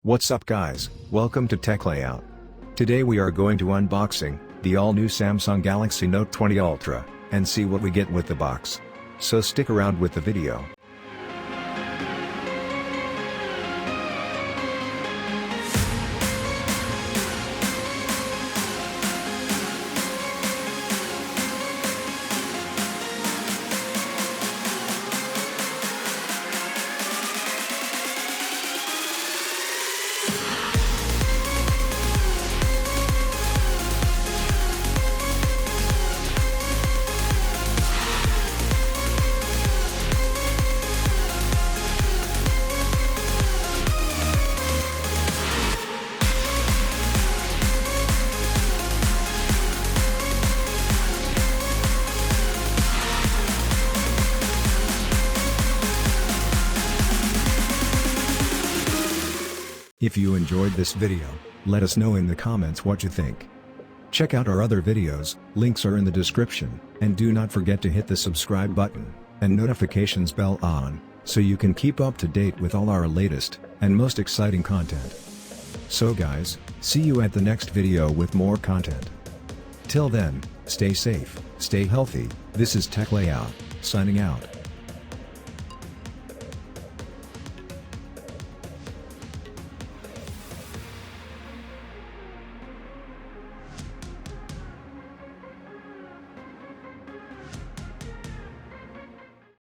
What's up guys, welcome to Tech Layout. Today we are going to unboxing the all-new Samsung Galaxy Note 20 Ultra, and see what we get with the box. So stick around with the video. If you enjoyed this video, let us know in the comments what you think. Check out our other videos, links are in the description, and do not forget to hit the subscribe button, and notifications bell on, so you can keep up to date with all our latest, and most exciting content. So guys, see you at the next video with more content. Till then, stay safe, stay healthy. This is Tech Layout, signing out.